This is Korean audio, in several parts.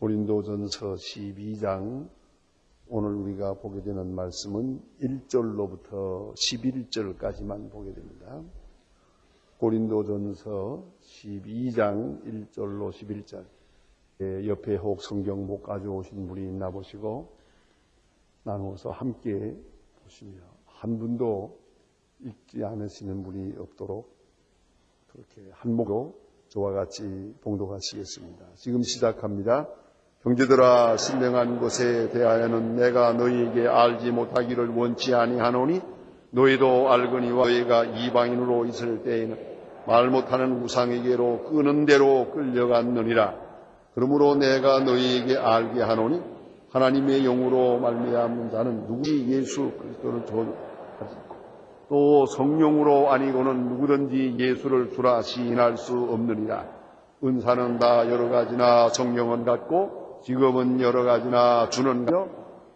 고린도전서 12장 오늘 우리가 보게 되는 말씀은 1절로부터 11절까지만 보게 됩니다. 고린도전서 12장 1절로 11절. 옆에 혹 성경 못 가져오신 분이 있나 보시고 나누어서 함께 보시며 한 분도 읽지 않으시는 분이 없도록 그렇게 한목으로 저와 같이 봉독하시겠습니다. 지금 시작합니다. 형제들아, 신령한 것에 대하여는 내가 너희에게 알지 못하기를 원치 아니하노니 너희도 알거니와 너희가 이방인으로 있을 때에는 말 못하는 우상에게로 끄는 대로 끌려갔느니라. 그러므로 내가 너희에게 알게 하노니 하나님의 영으로 말미암은 자는 누구든지 예수 그리스도를 전하지 또 성령으로 아니고는 누구든지 예수를 주라 시인할 수 없느니라. 은사는 다 여러 가지나 성령은 같고 직업은 여러 가지나 주는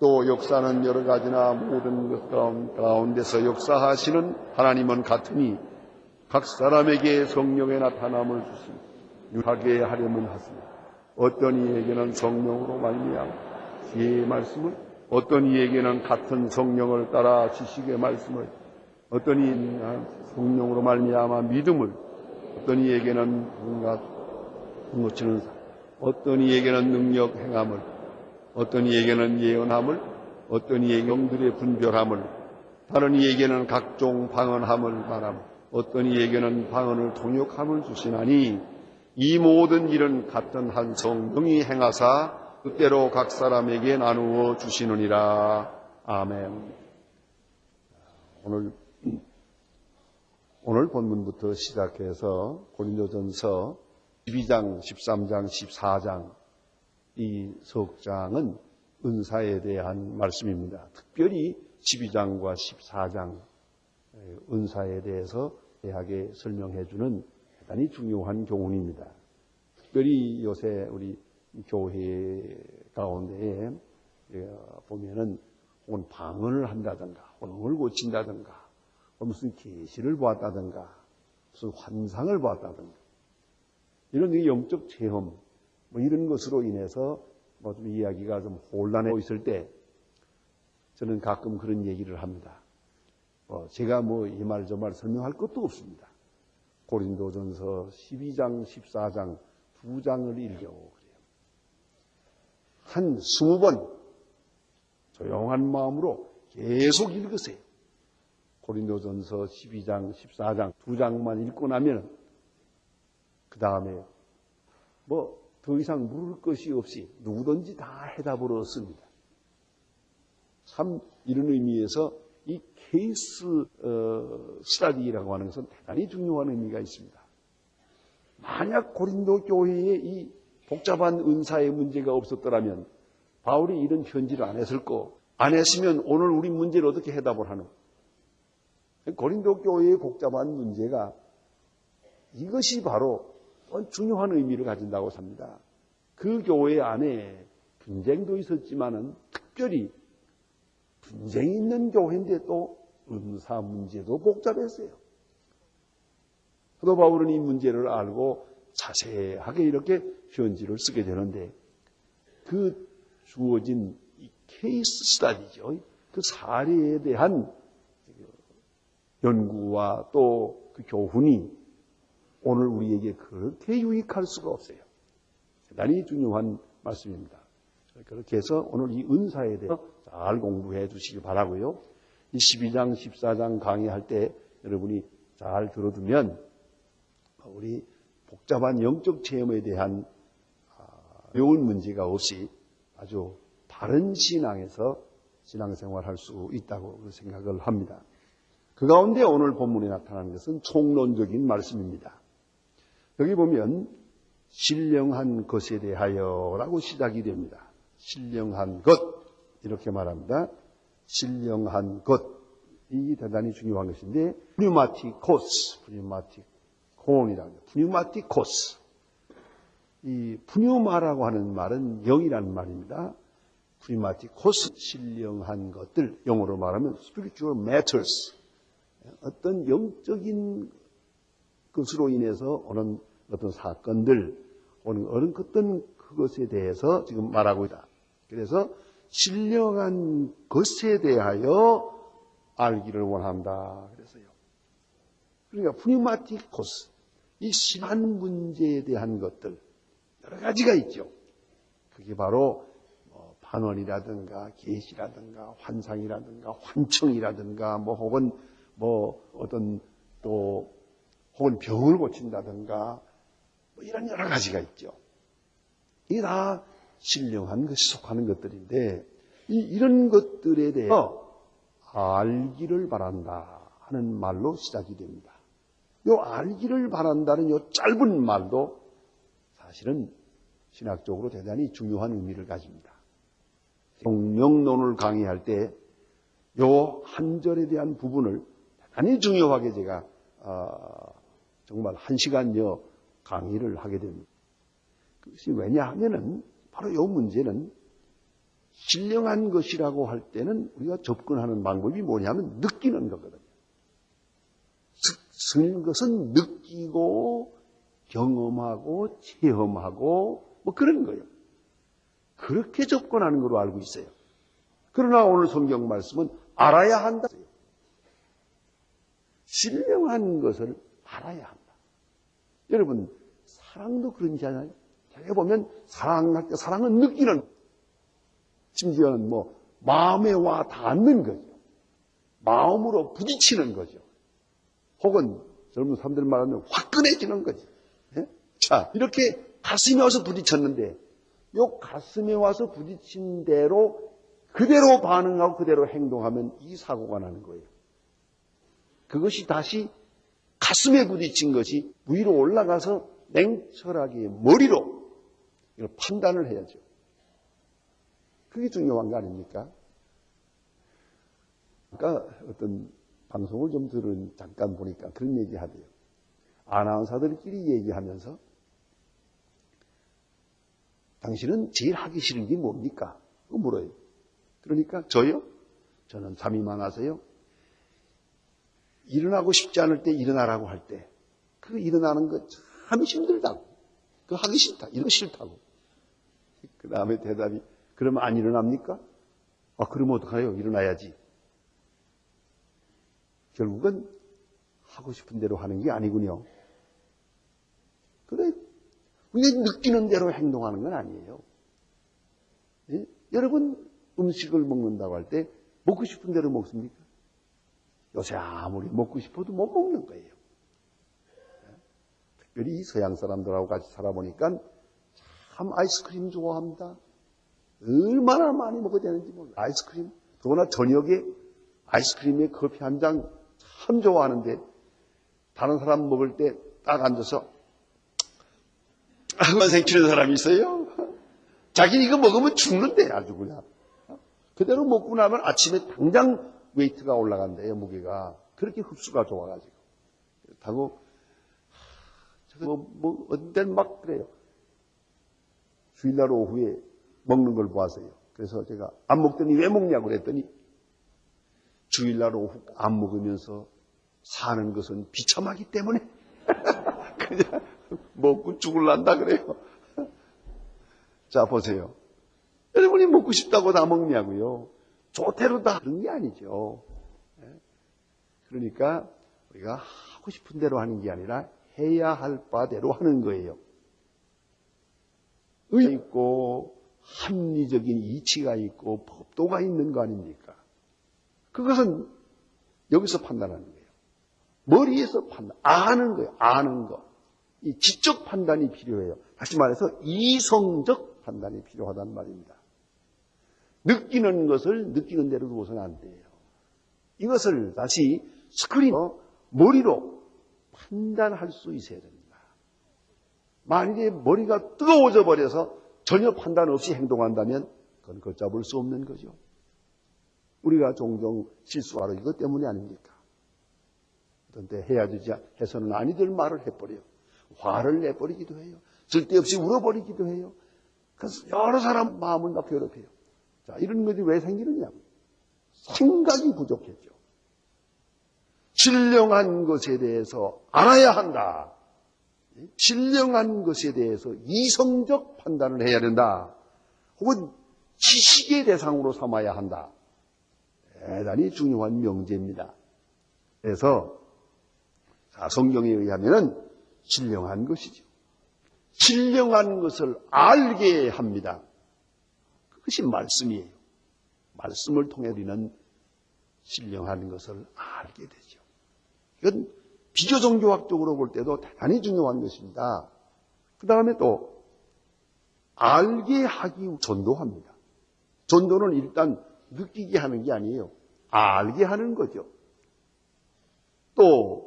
또 역사는 여러 가지나 모든 것 가운데서 역사하시는 하나님은 같으니 각 사람에게 성령의 나타남을 주시니 유하게 하려면 하시니 어떤 이에게는 성령으로 말미암아 지혜의 말씀을, 어떤 이에게는 같은 성령을 따라 지식의 말씀을, 어떤 이에게는 성령으로 말미암아 믿음을, 어떤 이에게는 고치는 사, 어떤 이에게는 능력 행함을, 어떤 이에게는 예언함을, 어떤 이에게는 영들의 분별함을, 다른 이에게는 각종 방언함을 말함을, 어떤 이에게는 방언을 통역함을 주시나니 이 모든 일은 같은 한 성령이 행하사 뜻대로 각 사람에게 나누어 주시느니라. 아멘. 오늘 본문부터 시작해서 고린도전서 12장, 13장, 14장 이 석장은 은사에 대한 말씀입니다. 특별히 12장과 14장 은사에 대해서 대하게 설명해 주는 대단히 중요한 교훈입니다. 특별히 요새 우리 교회 가운데에 보면은 혹은 방언을 한다든가 혼을 고친다든가 무슨 계시를 보았다든가 무슨 환상을 보았다든가 이런 영적 체험 이런 것으로 인해서 좀 이야기가 좀 혼란해 있을 때 저는 가끔 그런 얘기를 합니다. 제가 이 말 저 말 설명할 것도 없습니다. 고린도전서 12장, 14장 두 장을 읽어보고 그래요. 한 20번 조용한 마음으로 계속 읽으세요. 고린도전서 12장, 14장 두 장만 읽고 나면 그 다음에 더 이상 물을 것이 없이 누구든지 다 해답을 얻습니다. 참 이런 의미에서 이 케이스 스터디라고 하는 것은 대단히 중요한 의미가 있습니다. 만약 고린도 교회에 이 복잡한 은사의 문제가 없었더라면 바울이 이런 편지를 안 했을 안 했으면 오늘 우리 문제를 어떻게 해답을 하노? 고린도 교회의 복잡한 문제가 이것이 바로 중요한 의미를 가진다고 삽니다. 그 교회 안에 분쟁도 있었지만은 특별히 분쟁이 있는 교회인데 또 은사 문제도 복잡했어요. 사도 바울은 이 문제를 알고 자세하게 이렇게 편지를 쓰게 되는데 그 주어진 이 케이스 스터디죠. 그 사례에 대한 연구와 또 그 교훈이 오늘 우리에게 그렇게 유익할 수가 없어요. 대단히 중요한 말씀입니다. 그렇게 해서 오늘 이 은사에 대해 잘 공부해 주시기 바라고요. 이 12장, 14장 강의할 때 여러분이 잘 들어두면 우리 복잡한 영적 체험에 대한 어려운 문제가 없이 아주 바른 신앙에서 신앙생활할 수 있다고 생각을 합니다. 그 가운데 오늘 본문에 나타나는 것은 총론적인 말씀입니다. 여기 보면 신령한 것에 대하여라고 시작이 됩니다. 신령한 것 이렇게 말합니다. 신령한 것 이 대단히 중요한 것인데 푸뉴마티코스, 푸뉴마티콘이라고 해요. 푸뉴마티코스 이 푸뉴마라고 하는 말은 영이라는 말입니다. 푸뉴마티코스 신령한 것들 영어로 말하면 spiritual matters 어떤 영적인 것으로 인해서 오는 어떤 사건들, 오는 어떤 그것에 대해서 지금 말하고 있다. 그래서 신령한 것에 대하여 알기를 원한다. 그래서요. 그러니까 프니마티코스, 이 신한 문제에 대한 것들 여러 가지가 있죠. 그게 바로 반원이라든가 계시라든가 환상이라든가 환청이라든가 혹은 어떤 또 혹은 병을 고친다든가 이런 여러 가지가 있죠. 이게 다 신령한 것이 속하는 것들인데 이런 것들에 대해서 알기를 바란다 하는 말로 시작이 됩니다. 이 알기를 바란다는 이 짧은 말도 사실은 신학적으로 대단히 중요한 의미를 가집니다. 성령론을 강의할 때 이 한 절에 대한 부분을 대단히 중요하게 제가 정말 1시간여 강의를 하게 됩니다. 그것이 왜냐하면은 바로 이 문제는 신령한 것이라고 할 때는 우리가 접근하는 방법이 뭐냐면 느끼는 거거든요. 승인 것은 느끼고 경험하고 체험하고 그런 거예요. 그렇게 접근하는 걸로 알고 있어요. 그러나 오늘 성경 말씀은 알아야 한다. 신령한 것을 알아야 한다. 여러분, 사랑도 그런잖아요. 잘 보면 사랑할 때 사랑은 느끼는, 심지어는 마음에 와 닿는 거죠. 마음으로 부딪히는 거죠. 혹은 젊은 사람들 말하면 화끈해지는 거죠. 예? 자, 이렇게 가슴에 와서 부딪혔는데 요 가슴에 와서 부딪힌 대로 그대로 반응하고 그대로 행동하면 이 사고가 나는 거예요. 그것이 다시 가슴에 부딪힌 것이 위로 올라가서 냉철하게 머리로 이걸 판단을 해야죠. 그게 중요한 거 아닙니까? 그러니까 어떤 방송을 좀 잠깐 보니까 그런 얘기 하대요. 아나운서들끼리 얘기하면서 당신은 제일 하기 싫은 게 뭡니까? 그거 물어요. 그러니까 저요? 저는 잠이 많아서요. 일어나고 싶지 않을 때 일어나라고 할 때 그 일어나는 거 참 힘들다고. 그거 하기 싫다. 이거 싫다고. 그 다음에 대답이 그러면 안 일어납니까? 그러면 어떡해요? 일어나야지. 결국은 하고 싶은 대로 하는 게 아니군요. 그래, 우리가 느끼는 대로 행동하는 건 아니에요. 예? 여러분 음식을 먹는다고 할 때 먹고 싶은 대로 먹습니까? 요새 아무리 먹고 싶어도 못 먹는 거예요. 특별히 서양 사람들하고 같이 살아보니까 참 아이스크림 좋아합니다. 얼마나 많이 먹어야 되는지 몰라요. 아이스크림, 더구나 저녁에 아이스크림에 커피 한 잔 참 좋아하는데 다른 사람 먹을 때 딱 앉아서 한번 생치는 사람이 있어요. 자기 이거 먹으면 죽는데 아주 그냥. 그대로 먹고 나면 아침에 당장 웨이트가 올라간대요, 무게가. 그렇게 흡수가 좋아가지고. 그렇다고 어떤 때는 막 그래요. 주일날 오후에 먹는 걸 보아서요. 그래서 제가 안 먹더니 왜 먹냐고 그랬더니 주일날 오후 안 먹으면서 사는 것은 비참하기 때문에 그냥 먹고 죽을란다 그래요. 자, 보세요. 여러분이 먹고 싶다고 다 먹냐고요. 조태로 다 그런 게 아니죠. 그러니까 우리가 하고 싶은 대로 하는 게 아니라 해야 할 바대로 하는 거예요. 의가 있고 합리적인 이치가 있고 법도가 있는 거 아닙니까? 그것은 여기서 판단하는 거예요. 머리에서 아는 거예요. 아는 거. 이 지적 판단이 필요해요. 다시 말해서 이성적 판단이 필요하단 말입니다. 느끼는 것을 느끼는 대로 두어서는 안 돼요. 이것을 다시 스크린으로 머리로 판단할 수 있어야 됩니다. 만일에 머리가 뜨거워져 버려서 전혀 판단 없이 행동한다면 그건 걷잡을 수 없는 거죠. 우리가 종종 실수하러 이것 때문이 아닙니까? 어떤 때 헤어지자 해서는 아니될 말을 해버려요. 화를 내버리기도 해요. 쓸데없이 울어버리기도 해요. 그래서 여러 사람 마음을 막 괴롭혀요. 자, 이런 것이 왜 생기느냐? 생각이 부족했죠. 신령한 것에 대해서 알아야 한다. 신령한 것에 대해서 이성적 판단을 해야 된다. 혹은 지식의 대상으로 삼아야 한다. 대단히 중요한 명제입니다. 그래서 성경에 의하면 신령한 것이죠. 신령한 것을 알게 합니다. 그것이 말씀이에요. 말씀을 통해 우리는 신령한 것을 알게 되죠. 이건 비교종교학적으로 볼 때도 대단히 중요한 것입니다. 그 다음에 또 알게 하기 전도합니다. 전도는 일단 느끼게 하는 게 아니에요. 알게 하는 거죠. 또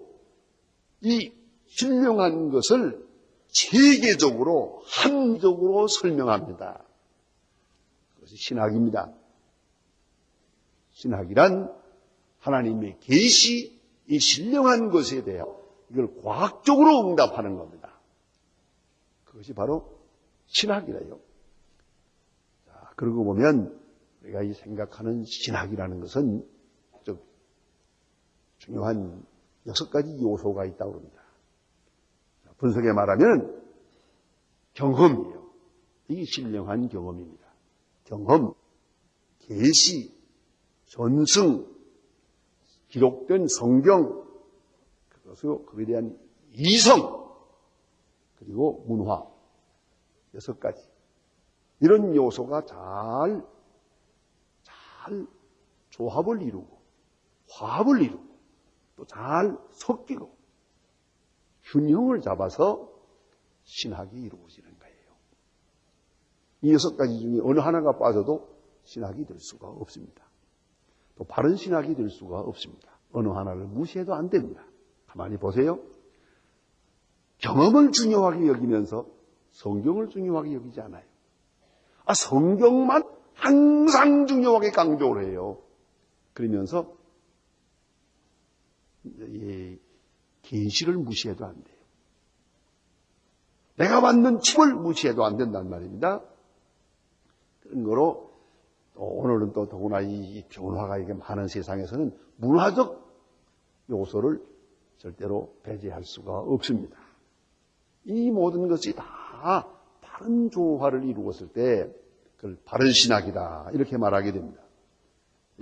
이 신령한 것을 체계적으로 한적으로 설명합니다. 그것이 신학입니다. 신학이란 하나님의 계시, 이 신령한 것에 대하여 이걸 과학적으로 응답하는 겁니다. 그것이 바로 신학이래요. 자, 그러고 보면 우리가 이 생각하는 신학이라는 것은 중요한 6가지 요소가 있다고 합니다. 분석해 말하면 경험이에요. 이게 신령한 경험입니다. 경험, 계시, 전승, 기록된 성경, 그것에 대한 이성, 그리고 문화, 6가지. 이런 요소가 잘 조합을 이루고, 화합을 이루고, 또 잘 섞이고, 균형을 잡아서 신학이 이루어지는 거예요. 이 6가지 중에 어느 하나가 빠져도 신학이 될 수가 없습니다. 또 바른 신학이 될 수가 없습니다. 어느 하나를 무시해도 안 됩니다. 가만히 보세요. 경험을 중요하게 여기면서 성경을 중요하게 여기지 않아요. 성경만 항상 중요하게 강조를 해요. 그러면서 계시를 무시해도 안 돼요. 내가 받는 칩을 무시해도 안 된단 말입니다. 그런 거로 오늘은 또 더구나 이 변화가 이게 많은 세상에서는 문화적 요소를 절대로 배제할 수가 없습니다. 이 모든 것이 다 바른 조화를 이루었을 때 그걸 바른 신학이다 이렇게 말하게 됩니다.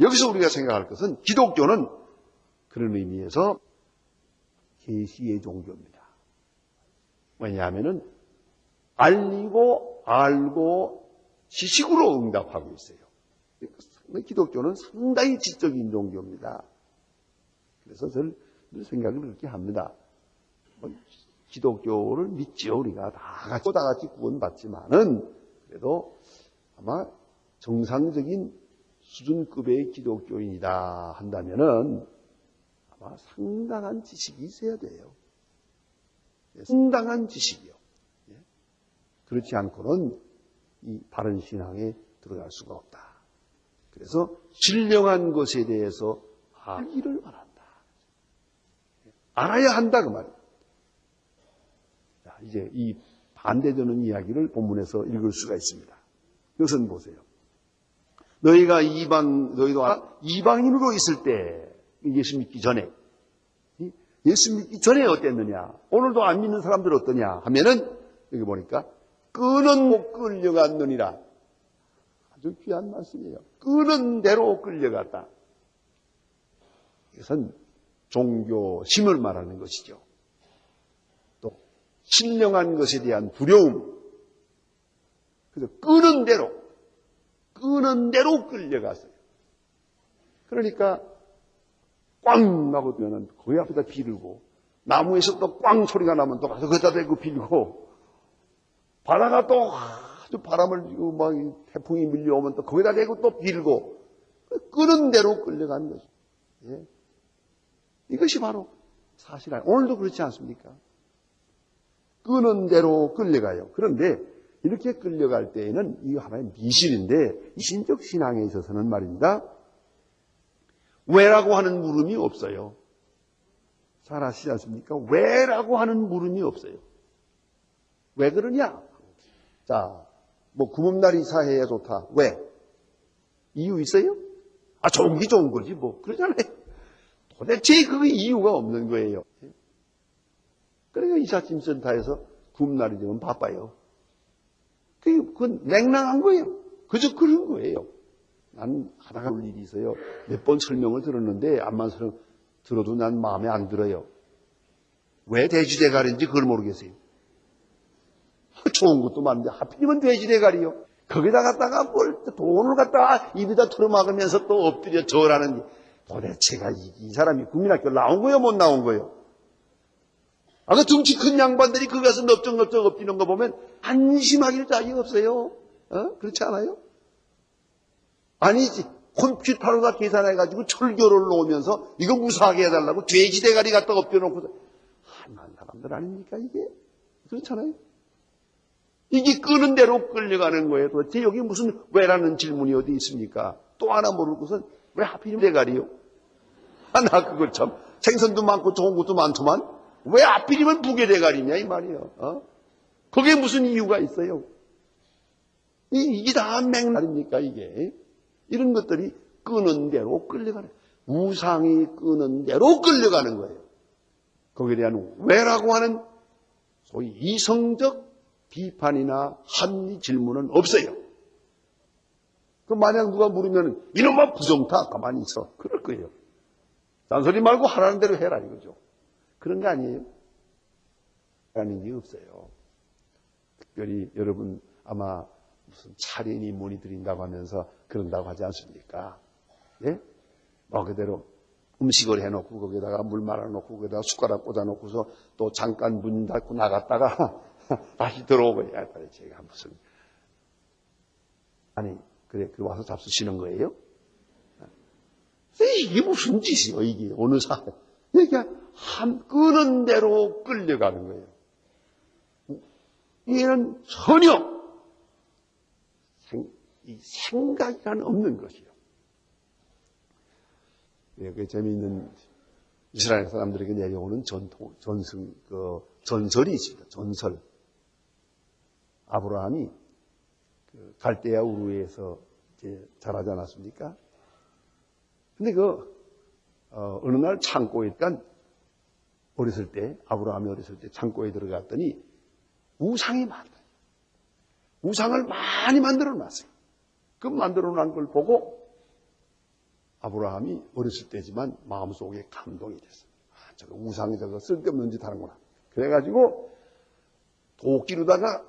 여기서 우리가 생각할 것은 기독교는 그런 의미에서 계시의 종교입니다. 왜냐하면 알리고 알고 지식으로 응답하고 있어요. 기독교는 상당히 지적인 종교입니다. 그래서 저는 늘 생각을 그렇게 합니다. 기독교를 믿죠. 우리가 다 같이 구원받지만은 그래도 아마 정상적인 수준급의 기독교인이다 한다면은 아마 상당한 지식이 있어야 돼요. 상당한 지식이요. 그렇지 않고는 이 바른 신앙에 들어갈 수가 없다. 그래서 신령한 것에 대해서 알기를 바란다. 알아야 한다 그 말이에요. 자, 이제 이 반대되는 이야기를 본문에서 읽을 수가 있습니다. 이것은 보세요. 너희도 이방인으로 있을 때 예수 믿기 전에 어땠느냐? 오늘도 안 믿는 사람들 어떠냐? 하면은 여기 보니까 끄는 못 끌려갔느니라. 아주 귀한 말씀이에요. 끄는 대로 끌려갔다. 이것은 종교심을 말하는 것이죠. 또 신령한 것에 대한 두려움. 그래서 끄는 대로 끌려갔어요. 그러니까 꽝 하고 되면 거기 앞에다 비르고 나무에서 또 꽝 소리가 나면 또 가서 거기다 대고 빌고 바다가 또 아주 바람을 쥐고 막 태풍이 밀려오면 또 거기다 대고 또 빌고 끄는 대로 끌려가는 거죠. 예. 이것이 바로 사실 아니에요. 오늘도 그렇지 않습니까? 끄는 대로 끌려가요. 그런데 이렇게 끌려갈 때에는 이거 하나의 미신인데 미신적 신앙에 있어서는 말입니다. 왜라고 하는 물음이 없어요. 잘 아시지 않습니까? 왜라고 하는 물음이 없어요. 왜 그러냐? 자, 구멍나리 사해야 좋다. 왜? 이유 있어요? 좋은 게 좋은 거지 그러잖아요. 도대체 그 이유가 없는 거예요. 그러니까 이삿짐센터에서 굽날이 되면 바빠요. 그건 맹랑한 거예요. 그저 그런 거예요. 난 하다가 볼 일이 있어요. 몇 번 설명을 들었는데 암만 들어도 난 마음에 안 들어요. 왜 돼지대가리인지 그걸 모르겠어요. 좋은 것도 많은데 하필이면 돼지대가리요. 거기다 갖다가 뭘 돈을 갖다가 입에다 틀어막으면서 또 엎드려 절하는지 도대체가 이 사람이 국민학교 나온 거예요, 못 나온 거예요? 그 등치 큰 양반들이 거기 가서 넓적넓적 엎드리는 거 보면 안심하기를 짝이 없어요. 그렇지 않아요? 아니지. 컴퓨터로다 계산해가지고 철교를 놓으면서 이거 무사하게 해달라고 돼지 대가리 갖다 엎드려놓고서 한한 사람들 아닙니까 이게? 그렇잖아요? 이게 끄는 대로 끌려가는 거예요. 도대체 여기 무슨 왜라는 질문이 어디 있습니까? 또 하나 모를 것은 왜 하필이면 대가리요? 나 그걸 참 생선도 많고 좋은 것도 많더만 왜 하필이면 북의 대가리냐 이 말이에요. 거기에 무슨 이유가 있어요? 이게 다 맥락입니까 이게? 이런 것들이 끄는 대로 끌려가는 우상이 끄는 대로 끌려가는 거예요. 거기에 대한 왜라고 하는 소위 이성적 비판이나 합리 질문은 없어요. 그럼 만약 누가 물으면 이놈아 부정타 가만히 있어. 그럴 거예요. 잔소리 말고 하라는 대로 해라 이거죠. 그런 거 아니에요? 라는 게 없어요. 특별히 여러분 아마 무슨 차례니 뭐니 드린다고 하면서 그런다고 하지 않습니까? 예? 그대로 음식을 해놓고 거기다가 물 말아놓고 거기다가 숟가락 꽂아놓고서 또 잠깐 문 닫고 나갔다가 다시 들어오고 제가 무슨 아니 그래 와서 잡수시는 거예요? 이게 무슨 짓이요 이게 어느 사회 이게 끄는 대로 끌려가는 거예요. 이는 전혀 생각이 없는 것이요. 그 재미있는 이스라엘 사람들에게 내려오는 전설이 있습니다. 전설. 아브라함이 갈대아 우르에서 자라지 않았습니까? 근데 어느 날 창고에, 아브라함이 어렸을 때 창고에 들어갔더니 우상이 많다. 우상을 많이 만들어 놨어요. 그 만들어 놓은 걸 보고 아브라함이 어렸을 때지만 마음속에 감동이 됐어요. 저거 우상이 저거 쓸데없는 짓 하는구나. 그래가지고 도끼로다가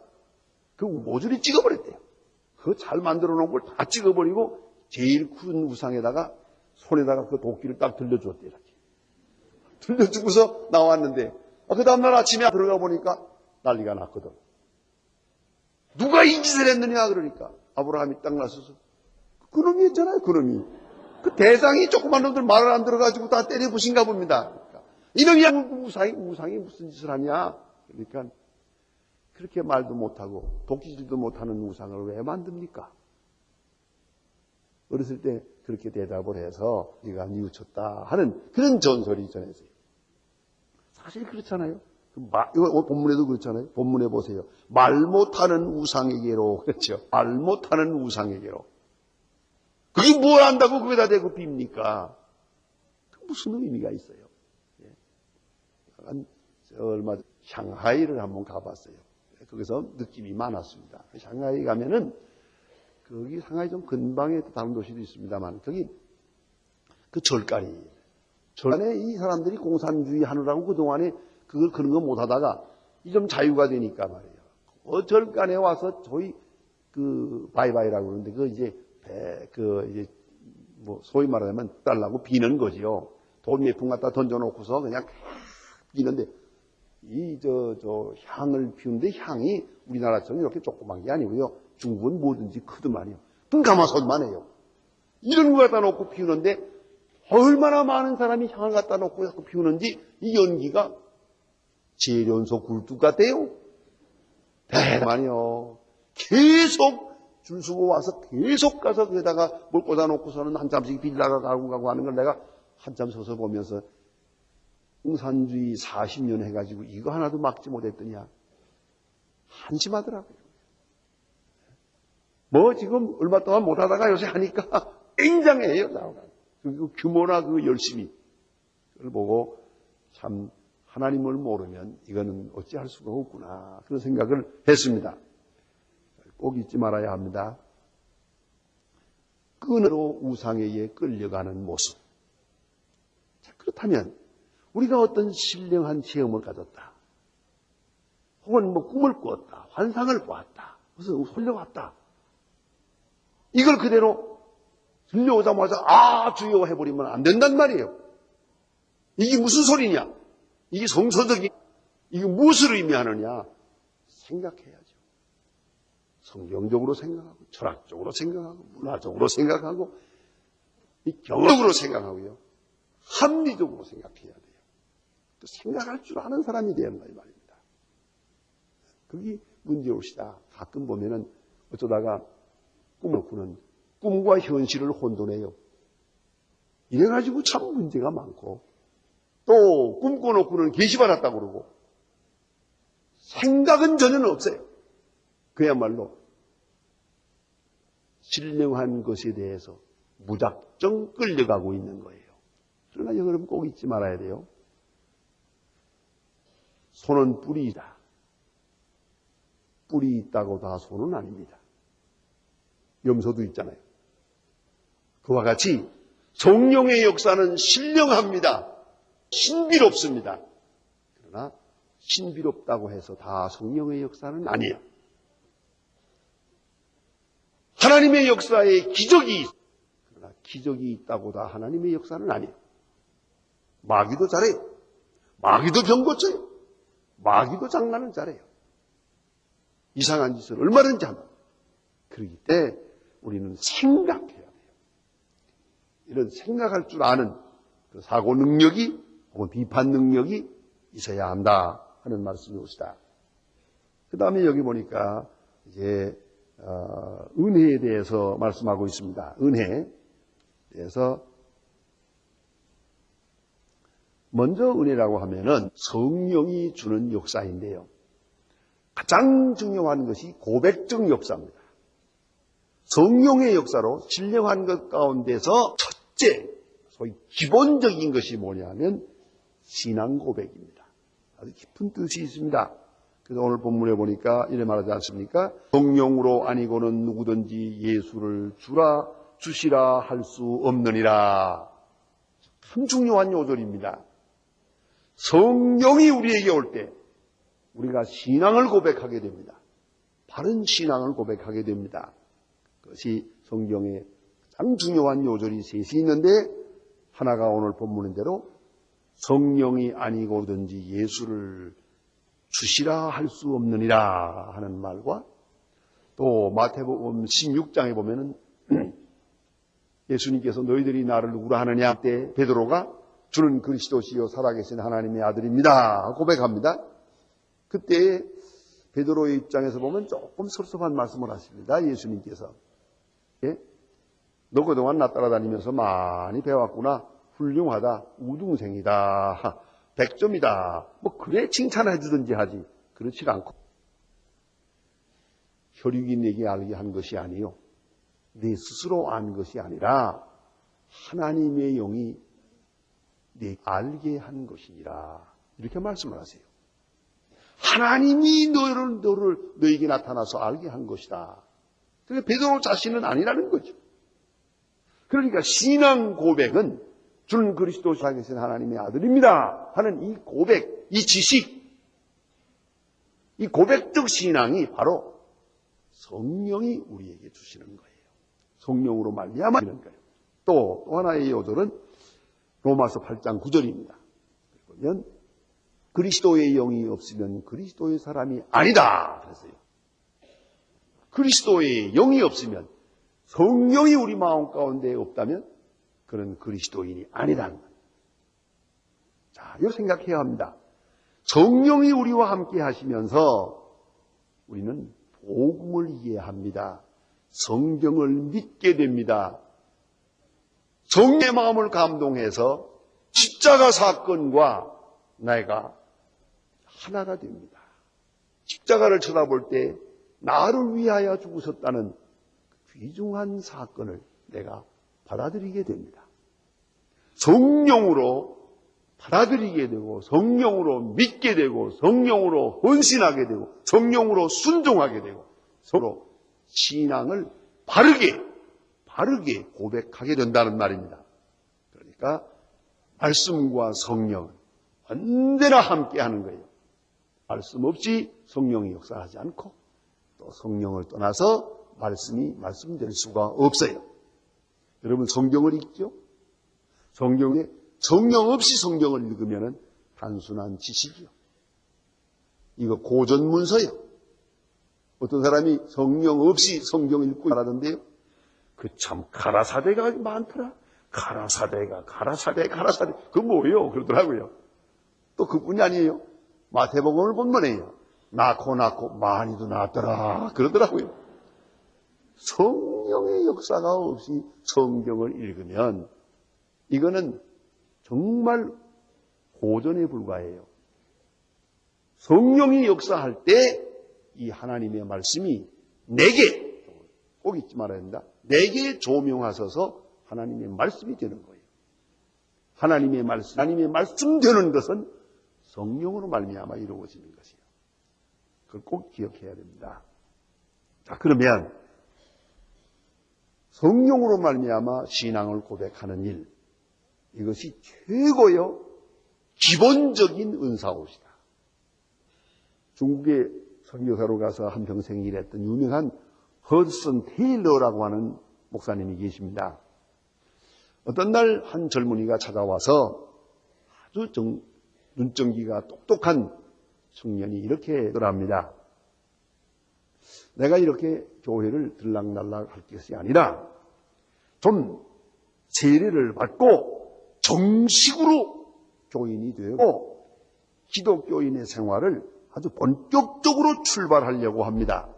그 모조리 찍어버렸대요. 그거 잘 만들어 놓은 걸 다 찍어버리고 제일 큰 우상에다가 손에다가 그 도끼를 딱 들려주었대요. 이렇게. 들려주고서 나왔는데 그 다음날 아침에 들어가 보니까 난리가 났거든. 누가 이 짓을 했느냐 그러니까 아브라함이 딱 나서서 그놈이 했잖아요. 그놈이. 그 대상이 조그만 놈들 말을 안 들어가지고 다 때려 부신가 봅니다. 그러니까 이놈이 우상이 무슨 짓을 하냐. 그러니까 그렇게 말도 못하고 도끼질도 못하는 우상을 왜 만듭니까? 어렸을 때 그렇게 대답을 해서 네가 뉘우쳤다 하는 그런 전설이 전해져요. 사실 그렇잖아요. 이거 본문에도 그렇잖아요. 본문에 보세요. 말 못하는 우상에게로 그렇죠. 말 못하는 우상에게로. 그게 뭘 안다고 거기다 대고 빕니까? 무슨 의미가 있어요? 얼마 전 샹하이를 한번 가봤어요. 거기서 느낌이 많았습니다. 샹하이 가면은 거기 상하이 좀 근방에 다른 도시도 있습니다만 거기 그 절간에 이 사람들이 공산주의 하느라고 그동안에 그런 거 못하다가 이 좀 자유가 되니까 말이에요. 절간에 와서 저희 바이바이라고 그러는데 이제 소위 말하자면 달라고 비는 거지요. 돈 몇 푼 갖다 던져놓고서 그냥 비는데 향을 피우는데 향이 우리나라처럼 이렇게 조그만 게 아니고요. 중국은 뭐든지 크더만요. 눈 감아서만 해요. 이런 거 갖다 놓고 피우는데 얼마나 많은 사람이 향을 갖다 놓고 피우는지 이 연기가 재련소 굴뚝 같아요. 대만이요. 계속 줄 서고 와서 계속 가서 거기다가 뭘 꽂아놓고서는 한참씩 빌라가 가고 하는 걸 내가 한참 서서 보면서 공산주의 40년 해가지고 이거 하나도 막지 못했더냐. 한심하더라고요. 지금 얼마 동안 못하다가 요새 하니까 굉장해요. 그리고 규모나 그 열심히. 그걸 보고 참 하나님을 모르면 이거는 어찌할 수가 없구나. 그런 생각을 했습니다. 꼭 잊지 말아야 합니다. 끈으로 우상에 의해 끌려가는 모습. 자, 그렇다면 우리가 어떤 신령한 체험을 가졌다. 혹은 꿈을 꾸었다. 환상을 보았다. 무슨 홀려왔다. 이걸 그대로 들려오자마자 주여 해버리면 안 된단 말이에요. 이게 무슨 소리냐? 이게 성서적인, 이게 무엇을 의미하느냐? 생각해야죠. 성경적으로 생각하고, 철학적으로 생각하고, 문화적으로 생각하고, 경험적으로 생각하고요. 합리적으로 생각해야 돼요. 생각할 줄 아는 사람이 되는 거예요, 말입니다. 그게 문제올시다. 가끔 보면은 어쩌다가 꿈을 꾸는 꿈과 현실을 혼돈해요. 이래가지고 참 문제가 많고, 또 꿈꿔놓고는 계시받았다고 그러고, 생각은 전혀 없어요. 그야말로 신령한 것에 대해서 무작정 끌려가고 있는 거예요. 그러나 여러분 꼭 잊지 말아야 돼요. 손은 뿌리이다. 뿌리 있다고 다 손은 아닙니다. 염소도 있잖아요. 그와 같이 성령의 역사는 신령합니다. 신비롭습니다. 그러나 신비롭다고 해서 다 성령의 역사는 아니에요. 하나님의 역사에 기적이 있어요. 그러나 기적이 있다고 다 하나님의 역사는 아니에요. 마귀도 잘해요. 마귀도 병 고쳐요. 마귀도 장난은 잘해요. 이상한 짓을 얼마든지 합니다. 그렇기 때문에 우리는 생각해야 돼요. 이런 생각할 줄 아는 그 사고 능력이 혹은 비판 능력이 있어야 한다 하는 말씀이옵시다. 그 다음에 여기 보니까 이제 은혜에 대해서 말씀하고 있습니다. 은혜에 대해서 먼저 은혜라고 하면은 성령이 주는 역사인데요. 가장 중요한 것이 고백적 역사입니다. 성령의 역사로 신령한 것 가운데서 첫째, 소위 기본적인 것이 뭐냐면 신앙 고백입니다. 아주 깊은 뜻이 있습니다. 그래서 오늘 본문에 보니까 이래 말하지 않습니까? 성령으로 아니고는 누구든지 예수를 주시라 할 수 없느니라. 참 중요한 요절입니다. 성령이 우리에게 올 때 우리가 신앙을 고백하게 됩니다. 바른 신앙을 고백하게 됩니다. 그것이 성경에 가장 중요한 요절이 셋이 있는데 하나가 오늘 본문인 대로 성령이 아니고든지 예수를 주시라 할 수 없느니라 하는 말과 또 마태복음 16장에 보면은 예수님께서 너희들이 나를 누구라 하느냐 때 베드로가 주는 그리스도시요 살아계신 하나님의 아들입니다 고백합니다. 그때 베드로의 입장에서 보면 조금 섭섭한 말씀을 하십니다. 예수님께서 너 그동안 나 따라다니면서 많이 배웠구나. 훌륭하다. 우등생이다. 100점이다. 뭐 그래 칭찬해 주든지 하지. 그렇지 않고 혈육이 내게 알게 한 것이 아니요. 네 스스로 안 것이 아니라 하나님의 영이 내게 알게 한 것이니라. 이렇게 말씀을 하세요. 하나님이 너에게 나타나서 알게 한 것이다. 그러니까 베드로 자신은 아니라는 거죠. 그러니까 신앙 고백은 주는 그리스도 살아계신 하나님의 아들입니다 하는 이 고백, 이 지식, 이 고백적 신앙이 바로 성령이 우리에게 주시는 거예요. 성령으로 말미암아 주는 거예요. 또 하나의 요절은 로마서 8장 9절입니다. 보면 그리스도의 영이 없으면 그리스도의 사람이 아니다 그랬어요. 그리스도의 영이 없으면 성령이 우리 마음 가운데 없다면 그는 그리스도인이 아니라는 거예요. 자, 이거 생각해야 합니다. 성령이 우리와 함께 하시면서 우리는 복음을 이해합니다. 성경을 믿게 됩니다. 성령의 마음을 감동해서 십자가 사건과 내가 하나가 됩니다. 십자가를 쳐다볼 때 나를 위하여 죽으셨다는 귀중한 사건을 내가 받아들이게 됩니다. 성령으로 받아들이게 되고 성령으로 믿게 되고 성령으로 헌신하게 되고 성령으로 순종하게 되고 서로 신앙을 바르게 고백하게 된다는 말입니다. 그러니까 말씀과 성령은 언제나 함께 하는 거예요. 말씀 없이 성령이 역사하지 않고 또 성령을 떠나서 말씀이 말씀될 수가 없어요. 여러분 성경을 읽죠? 성경 없이 성경을 읽으면 단순한 지식이요. 이거 고전문서요. 어떤 사람이 성령 없이 성경 읽고 말하던데요. 그 참 가라사대가 많더라. 가라사대. 그거 뭐예요? 그러더라고요. 또 그뿐이 아니에요. 마태복음을 본문에요. 낳고 많이도 낳았더라. 그러더라고요. 성령의 역사가 없이 성경을 읽으면 이거는 정말 고전에 불과해요. 성령이 역사할 때 이 하나님의 말씀이 내게, 꼭 잊지 말아야 된다. 내게 조명하셔서 하나님의 말씀이 되는 거예요. 하나님의 말씀 되는 것은 성령으로 말미암아 이루어지는 것이에요. 그걸 꼭 기억해야 됩니다. 자, 그러면 성령으로 말미암아 신앙을 고백하는 일, 이것이 최고요 기본적인 은사옷이다. 중국의 선교사로 가서 한평생 일했던 유명한 허드슨 테일러라고 하는 목사님이 계십니다. 어떤 날 한 젊은이가 찾아와서 아주 눈정기가 똑똑한 청년이 이렇게 말합니다. 내가 이렇게 교회를 들락날락 할 것이 아니라 좀 세례를 받고 정식으로 교인이 되고 기독교인의 생활을 아주 본격적으로 출발하려고 합니다.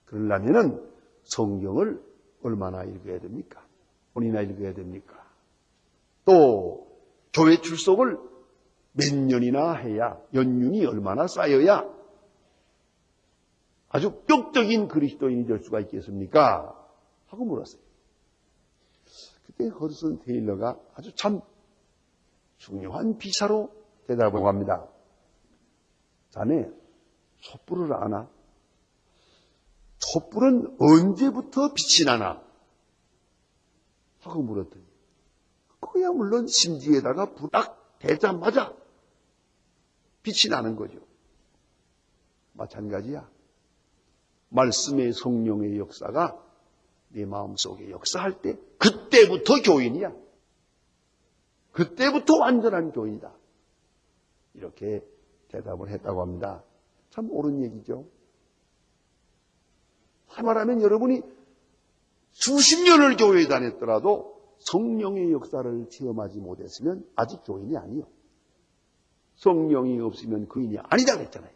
그러려면은 성경을 얼마나 읽어야 됩니까? 본이나 읽어야 됩니까? 또 교회 출석을 몇 년이나 해야, 연륜이 얼마나 쌓여야 아주 격적인 그리스도인이 될 수가 있겠습니까? 하고 물었어요. 그때 허드슨 테일러가 아주 참 중요한 비사로 대답을 합니다. 자네 촛불을 아나? 촛불은 언제부터 빛이 나나? 하고 물었더니 그야 물론 심지에다가 불 딱 대자마자 빛이 나는 거죠. 마찬가지야. 말씀의 성령의 역사가 내 마음속에 역사할 때 그때부터 교인이야. 그때부터 완전한 교인이다. 이렇게 대답을 했다고 합니다. 참 옳은 얘기죠. 말하면 여러분이 수십 년을 교회에 다녔더라도 성령의 역사를 체험하지 못했으면 아직 교인이 아니에요. 성령이 없으면 교인이 아니다 그랬잖아요.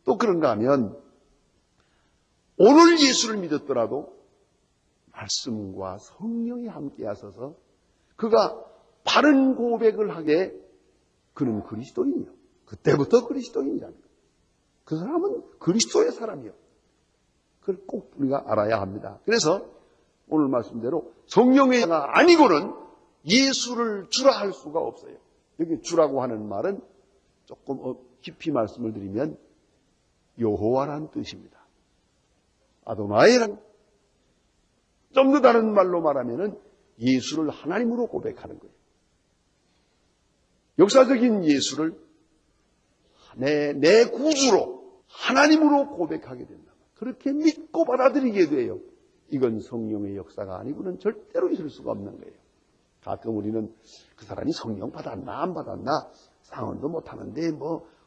또 그런가 하면 오늘 예수를 믿었더라도 말씀과 성령이 함께 하셔서 그가 바른 고백을 하게 그는 그리스도인이요. 그때부터 그리스도인이라는 거예요. 그 사람은 그리스도의 사람이요. 그걸 꼭 우리가 알아야 합니다. 그래서 오늘 말씀대로 성령의 자가 아니고는 예수를 주라 할 수가 없어요. 여기 주라고 하는 말은 조금 깊이 말씀을 드리면 여호와라는 뜻입니다. 아도나이란 좀 더 다른 말로 말하면은 예수를 하나님으로 고백하는 거예요. 역사적인 예수를 내 구주로 하나님으로 고백하게 된다. 그렇게 믿고 받아들이게 돼요. 이건 성령의 역사가 아니고는 절대로 있을 수가 없는 거예요. 가끔 우리는 그 사람이 성령 받았나 안 받았나 상언도 못하는데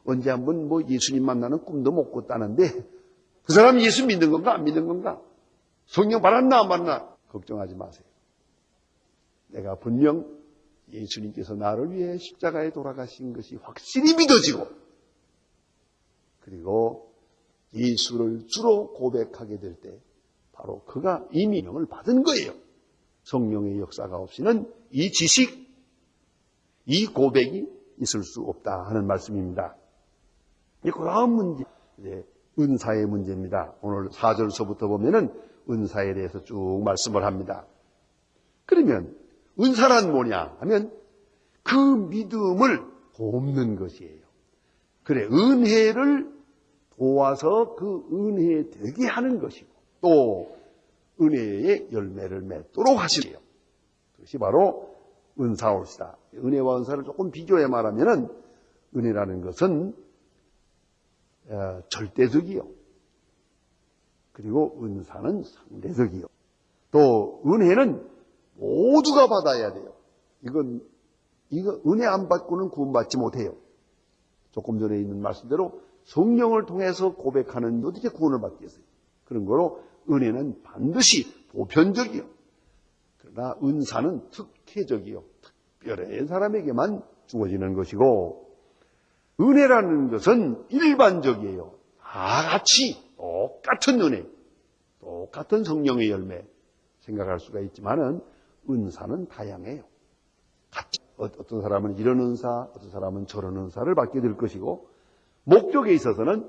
언제 한번 예수님 만나는 꿈도 못 꿨다는데 그 사람이 예수 믿는 건가 안 믿는 건가? 성령 받았나 안 받았나? 걱정하지 마세요. 내가 분명 예수님께서 나를 위해 십자가에 돌아가신 것이 확실히 믿어지고 그리고 예수를 주로 고백하게 될 때 바로 그가 이미 명을 받은 거예요. 성령의 역사가 없이는 이 지식, 이 고백이 있을 수 없다 하는 말씀입니다. 그 다음 문제, 이제 은사의 문제입니다. 오늘 4절서부터 보면은 은사에 대해서 쭉 말씀을 합니다. 그러면 은사란 뭐냐 하면 그 믿음을 돕는 것이에요. 그래, 은혜를 도와서 그 은혜 되게 하는 것이고 또 은혜의 열매를 맺도록 하시네요. 그것이 바로 은사올시다. 은혜와 은사를 조금 비교해 말하면 은혜라는 것은 절대적이요. 그리고 은사는 상대적이요. 또 은혜는 모두가 받아야 돼요. 이거 은혜 안 받고는 구원받지 못해요. 조금 전에 있는 말씀대로 성령을 통해서 고백하는 어떻게 구원을 받겠어요? 그런 거로 은혜는 반드시 보편적이요. 그러나 은사는 특혜적이요. 특별한 사람에게만 주어지는 것이고 은혜라는 것은 일반적이에요. 다 같이 똑같은 은혜, 똑같은 성령의 열매 생각할 수가 있지만은 은사는 다양해요. 어떤 사람은 이런 은사, 어떤 사람은 저런 은사를 받게 될 것이고 목적에 있어서는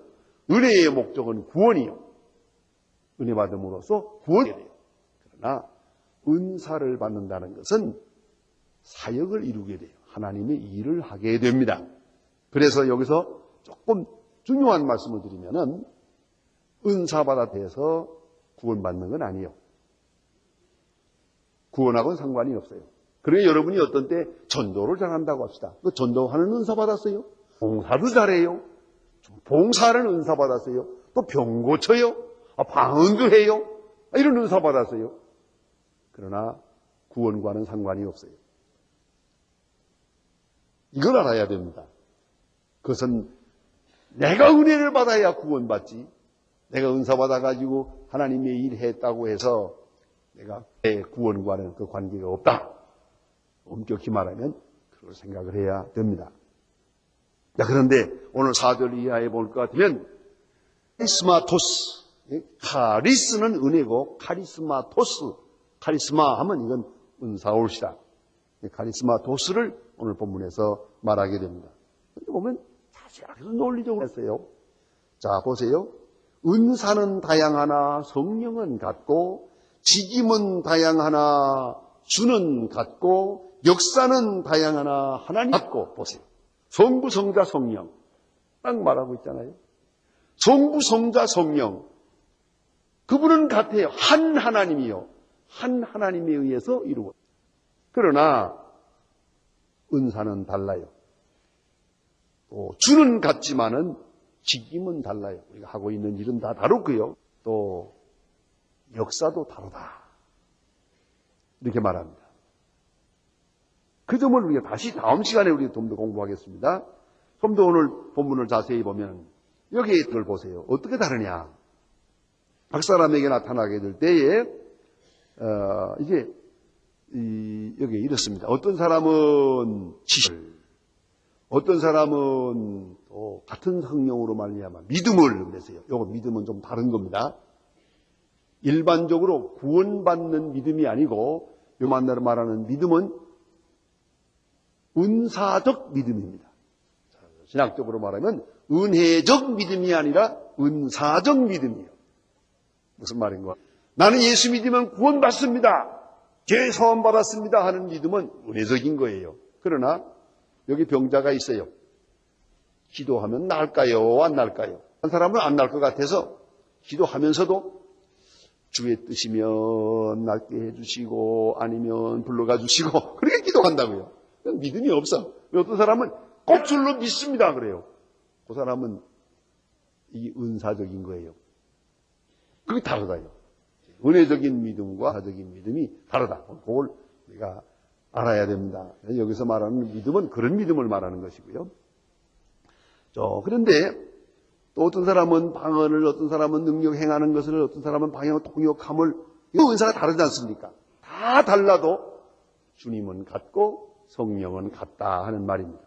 은혜의 목적은 구원이요. 은혜 받음으로써 구원이 돼요. 그러나 은사를 받는다는 것은 사역을 이루게 돼요. 하나님의 일을 하게 됩니다. 그래서 여기서 조금 중요한 말씀을 드리면은 은사 받아서 구원받는 건 아니에요. 구원하고는 상관이 없어요. 그러니 여러분이 어떤 때 전도를 잘한다고 합시다. 그 전도하는 은사 받았어요? 봉사도 잘해요. 봉사하는 은사 받았어요. 또 병 고쳐요. 방언도 해요. 이런 은사 받았어요. 그러나 구원과는 상관이 없어요. 이걸 알아야 됩니다. 그것은 내가 은혜를 받아야 구원받지. 내가 은사 받아가지고 하나님의 일 했다고 해서 내가 내 구원과는 그 관계가 없다. 엄격히 말하면 그걸 생각을 해야 됩니다. 자, 그런데 오늘 4절 이하에 볼 것 같으면 카리스마토스, 카리스는 은혜고 카리스마토스, 카리스마 하면 이건 은사올시다. 카리스마토스를 오늘 본문에서 말하게 됩니다. 근데 보면 자세하게 논리적으로 했어요. 자, 보세요. 은사는 다양하나 성령은 같고 직임은 다양하나 주는 같고 역사는 다양하나 하나님 같고. 보세요. 성부, 성자, 성령 딱 말하고 있잖아요. 성부, 성자, 성령 그분은 같아요. 한 하나님이요. 한 하나님에 의해서 이루어져요. 그러나 은사는 달라요. 또 주는 같지만은 직임은 달라요. 우리가 하고 있는 일은 다 다르고요. 또 역사도 다르다. 이렇게 말합니다. 그 점을 우리가 다시 다음 시간에 우리가 좀 더 공부하겠습니다. 좀 더 오늘 본문을 자세히 보면 여기에 그걸 보세요. 어떻게 다르냐? 각 사람에게 나타나게 될 때에 이게 여기에 이렇습니다. 어떤 사람은 지식을, 어떤 사람은 또 같은 성령으로 말미암아 믿음을 그랬어요. 이거 믿음은 좀 다른 겁니다. 일반적으로 구원받는 믿음이 아니고 요만나로 말하는 믿음은 은사적 믿음입니다. 신학적으로 말하면 은혜적 믿음이 아니라 은사적 믿음이에요. 무슨 말인가? 나는 예수 믿으면 구원받습니다. 죄 사함 받았습니다 하는 믿음은 은혜적인 거예요. 그러나 여기 병자가 있어요. 기도하면 나을까요? 안 나을까요? 한 사람은 안 나을 것 같아서 기도하면서도 주의 뜻이면 낫게 해주시고 아니면 불러가 주시고 그렇게 기도한다고요. 믿음이 없어. 어떤 사람은 꼽줄로 믿습니다 그래요. 그 사람은 이게 은사적인 거예요. 그게 다르다요. 은혜적인 믿음과 사적인 믿음이 다르다. 그걸 우리가 알아야 됩니다. 여기서 말하는 믿음은 그런 믿음을 말하는 것이고요. 그런데 또 어떤 사람은 방언을, 어떤 사람은 능력 행하는 것을, 어떤 사람은 방향 통역함을, 이 은사가 다르지 않습니까? 다 달라도 주님은 같고 성령은 같다 하는 말입니다.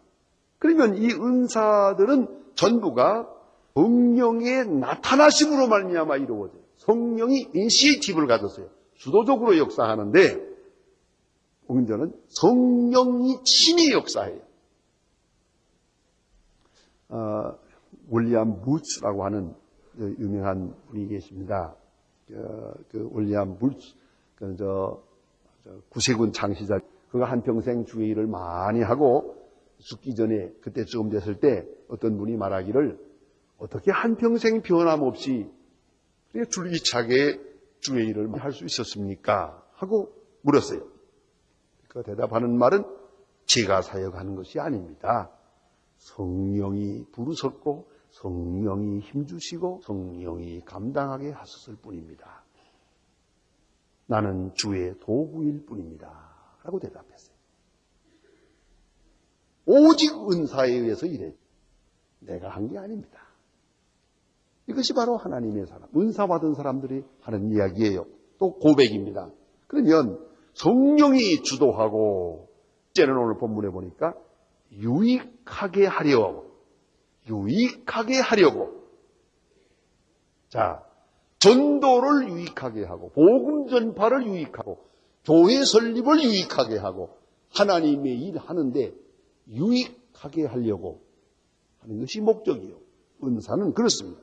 그러면 이 은사들은 전부가 성령의 나타나심으로 말미암아 이루어져요. 성령이 인시에이티브를 가졌어요. 주도적으로 역사하는데 문제는 성령이 친히 역사해요. 윌리엄 무츠라고 하는 유명한 분이 계십니다. 그 윌리엄 무츠, 구세군 창시자. 그가 한평생 주의 일을 많이 하고 죽기 전에 그때쯤 됐을 때 어떤 분이 말하기를 어떻게 한평생 변함없이 줄기차게 주의 일을 할 수 있었습니까? 하고 물었어요. 그 대답하는 말은 제가 사역하는 것이 아닙니다. 성령이 부르셨고 성령이 힘주시고 성령이 감당하게 하셨을 뿐입니다. 나는 주의 도구일 뿐입니다. 라고 대답했어요. 오직 은사에 의해서 일해. 내가 한 게 아닙니다. 이것이 바로 하나님의 사람, 은사 받은 사람들이 하는 이야기예요. 또 고백입니다. 그러면 성령이 주도하고 이제는 오늘 본문에 보니까 유익하게 하려고 자, 전도를 유익하게 하고 복음 전파를 유익하고 교회 설립을 유익하게 하고 하나님의 일 하는데 유익하게 하려고 하는 것이 목적이요. 은사는 그렇습니다.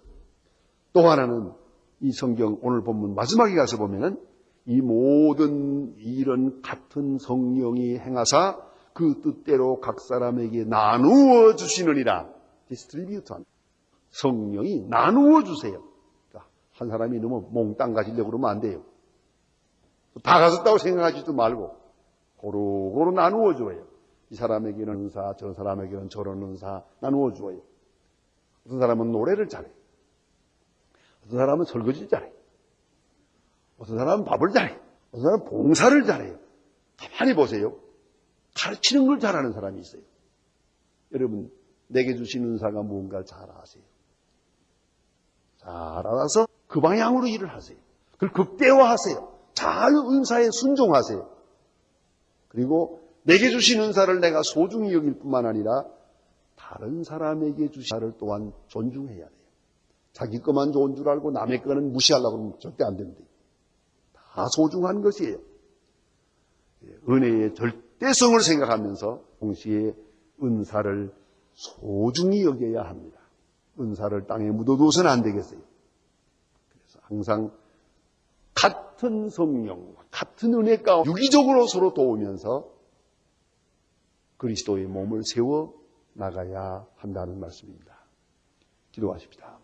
또 하나는 이 성경 오늘 본문 마지막에 가서 보면은 이 모든 일은 같은 성령이 행하사 그 뜻대로 각 사람에게 나누어 주시느니라. 디스트리뷰트 한 성령이 나누어 주세요. 한 사람이 너무 몽땅 가지려고 그러면 안 돼요. 다 가졌다고 생각하지도 말고 고루고루 나누어 줘요. 이 사람에게는 은사, 저 사람에게는 저런 은사 나누어 줘요. 어떤 사람은 노래를 잘해요. 어떤 사람은 설거지를 잘해요. 어떤 사람은 밥을 잘해요. 어떤 사람은 봉사를 잘해요. 가만히 보세요. 가르치는 걸 잘하는 사람이 있어요. 여러분, 내게 주신 은사가 무언가를 잘 아세요. 잘 알아서 그 방향으로 일을 하세요. 그걸 극대화하세요. 잘 은사에 순종하세요. 그리고 내게 주신 은사를 내가 소중히 여길 뿐만 아니라 다른 사람에게 주신 은사를 또한 존중해야 돼요. 자기 것만 좋은 줄 알고 남의 거는 무시하려고 하면 절대 안 됩니다. 다 소중한 것이에요. 은혜의 절대성을 생각하면서 동시에 은사를 소중히 여겨야 합니다. 은사를 땅에 묻어두어서는 안 되겠어요. 그래서 항상 같은 성령과 같은 은혜 가운데 유기적으로 서로 도우면서 그리스도의 몸을 세워 나가야 한다는 말씀입니다. 기도하십시다.